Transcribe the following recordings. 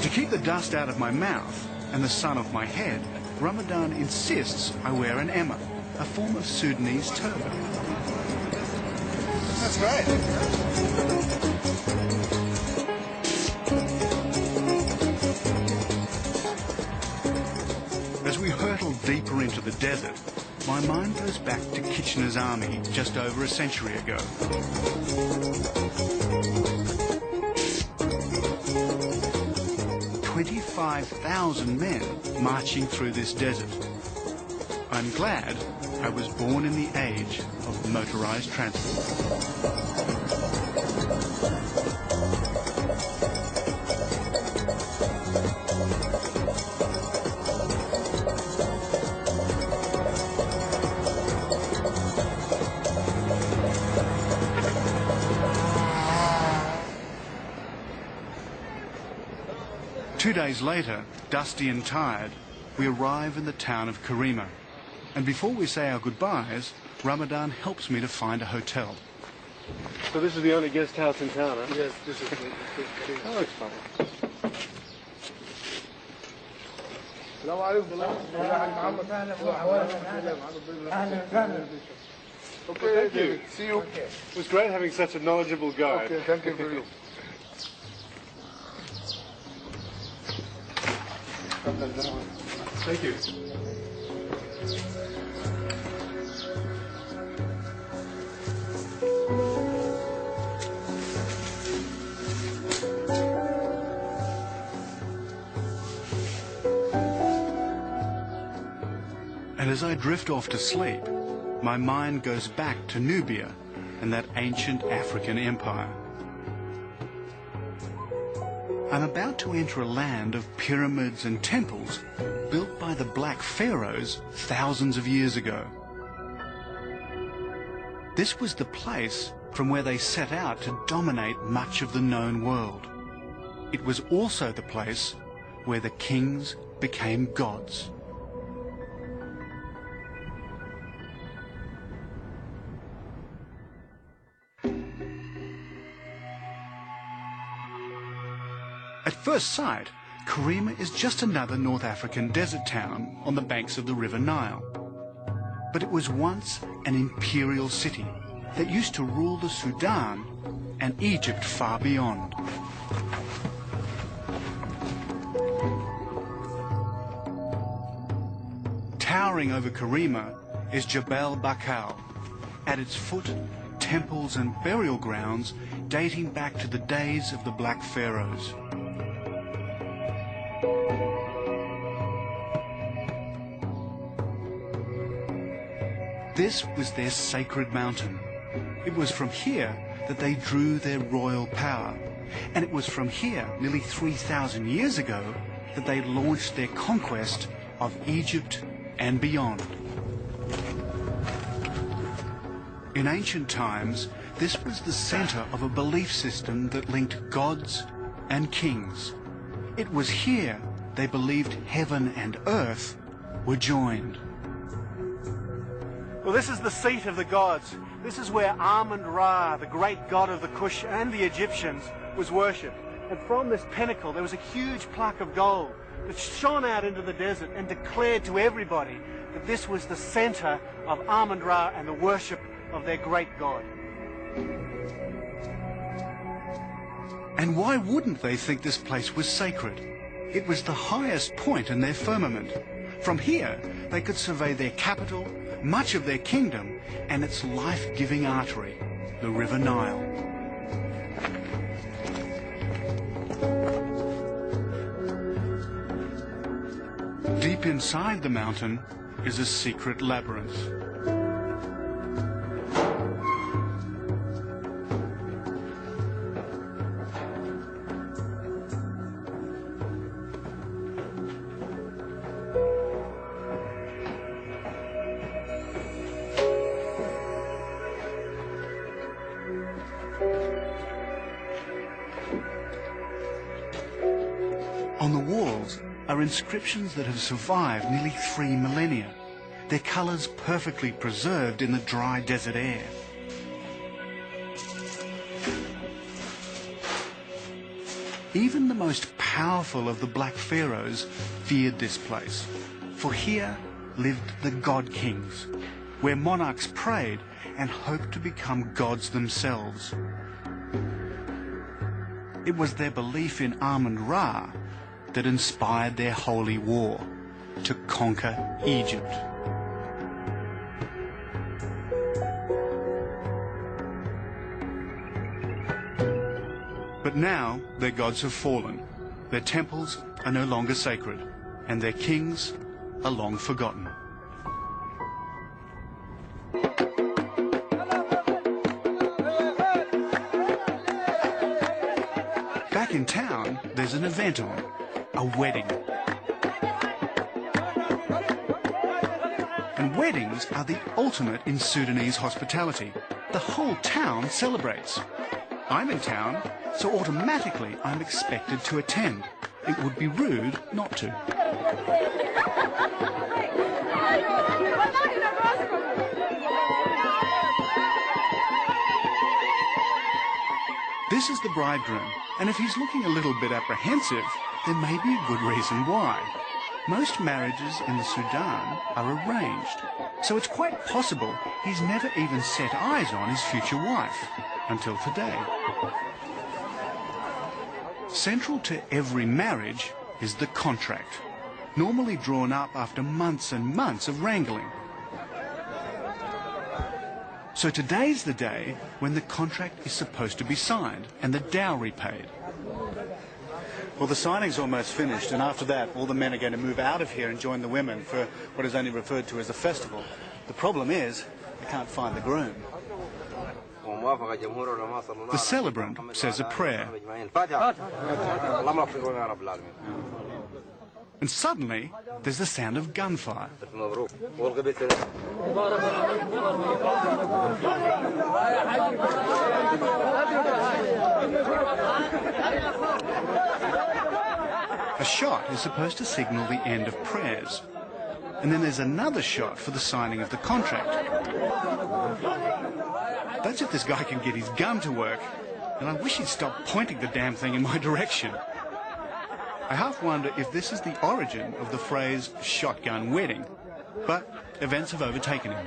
To keep the dust out of my mouth and the sun off my head, Ramadan insists I wear an emma, a form of Sudanese turban. That's great. As we hurtle deeper into the desert, my mind goes back to Kitchener's army just over a century ago. 25,000 men marching through this desert. I'm glad I was born in the age of motorized transport. 2 days later, dusty and tired, we arrive in the town of Karima. And before we say our goodbyes, Ramadan helps me to find a hotel. So this is the only guest house in town, huh? Yes, this is the That looks fun. Okay, Thank you. See you. It was great having such a knowledgeable guide. Okay, thank you for you. Thank you. And as I drift off to sleep, my mind goes back to Nubia and that ancient African empire. I'm about to enter a land of pyramids and temples built by the Black Pharaohs thousands of years ago. This was the place from where they set out to dominate much of the known world. It was also the place where the kings became gods. At first sight, Karima is just another North African desert town on the banks of the River Nile. But it was once an imperial city that used to rule the Sudan and Egypt far beyond. Towering over Karima is Jebel Bakal. At its foot, temples and burial grounds dating back to the days of the Black Pharaohs. This was their sacred mountain. It was from here that they drew their royal power. And it was from here, nearly 3,000 years ago, that they launched their conquest of Egypt and beyond. In ancient times, this was the center of a belief system that linked gods and kings. It was here they believed heaven and earth were joined. Well, this is the seat of the gods. This is where Amun-Ra, the great god of the Kush and the Egyptians, was worshipped. And from this pinnacle, there was a huge plaque of gold that shone out into the desert and declared to everybody that this was the center of Amun-Ra and the worship of their great god. And why wouldn't they think this place was sacred? It was the highest point in their firmament. From here, they could survey their capital, much of their kingdom, and its life-giving artery, the River Nile. Deep inside the mountain is a secret labyrinth. On the walls are inscriptions that have survived nearly 3 millennia, their colors perfectly preserved in the dry desert air. Even the most powerful of the black pharaohs feared this place, for here lived the god kings, where monarchs prayed and hoped to become gods themselves. It was their belief in Amun-Ra that inspired their holy war to conquer Egypt. But now their gods have fallen, their temples are no longer sacred, and their kings are long forgotten. Back in town, there's an event on, a wedding. And weddings are the ultimate in Sudanese hospitality. The whole town celebrates. I'm in town, so automatically I'm expected to attend. It would be rude not to. This is the bridegroom, and if he's looking a little bit apprehensive, there may be a good reason why. Most marriages in the Sudan are arranged, so it's quite possible he's never even set eyes on his future wife until today. Central to every marriage is the contract, normally drawn up after months and months of wrangling. So today's the day when the contract is supposed to be signed and the dowry paid. Well, the signing's almost finished, and after that, all the men are going to move out of here and join the women for what is only referred to as a festival. The problem is, they can't find the groom. The celebrant says a prayer. And suddenly, there's the sound of gunfire. A shot is supposed to signal the end of prayers. And then there's another shot for the signing of the contract. That's if this guy can get his gun to work. And I wish he'd stop pointing the damn thing in my direction. I half wonder if this is the origin of the phrase shotgun wedding. But events have overtaken him.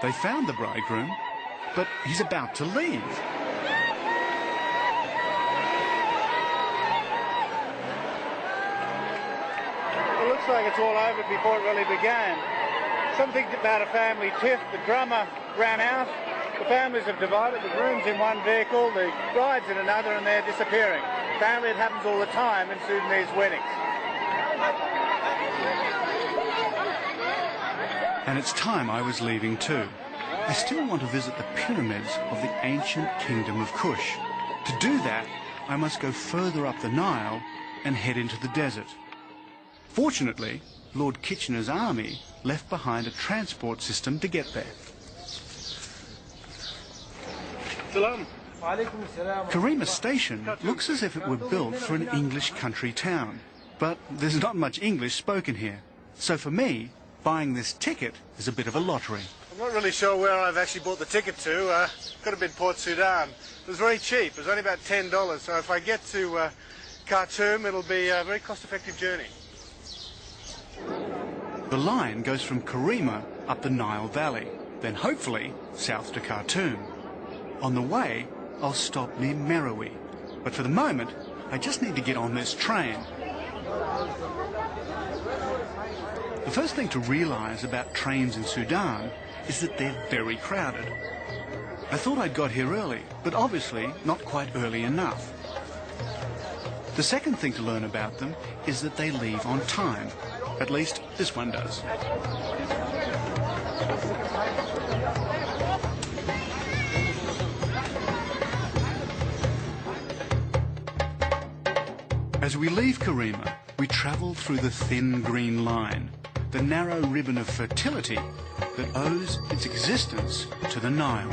They found the bridegroom, but he's about to leave. It looks like it's all over before it really began. Something about a family tiff. The drummer ran out. The families have divided. The groom's in one vehicle, the bride's in another, and they're disappearing. Apparently it happens all the time in Sudanese weddings. And it's time I was leaving too. I still want to visit the pyramids of the ancient kingdom of Kush. To do that, I must go further up the Nile and head into the desert. Fortunately, Lord Kitchener's army left behind a transport system to get there. Salam. Karima Station looks as if it were built for an English country town. But there's not much English spoken here. So for me, buying this ticket is a bit of a lottery. I'm not really sure where I've actually bought the ticket to. Could have been Port Sudan. It was very cheap. It was only about $10. So if I get to Khartoum, it'll be a very cost-effective journey. The line goes from Karima up the Nile Valley, then hopefully south to Khartoum. On the way, I'll stop near Merowe. But for the moment, I just need to get on this train. The first thing to realise about trains in Sudan is that they're very crowded. I thought I'd got here early, but obviously not quite early enough. The second thing to learn about them is that they leave on time. At least this one does. As we leave Karima, we travel through the thin green line, the narrow ribbon of fertility that owes its existence to the Nile.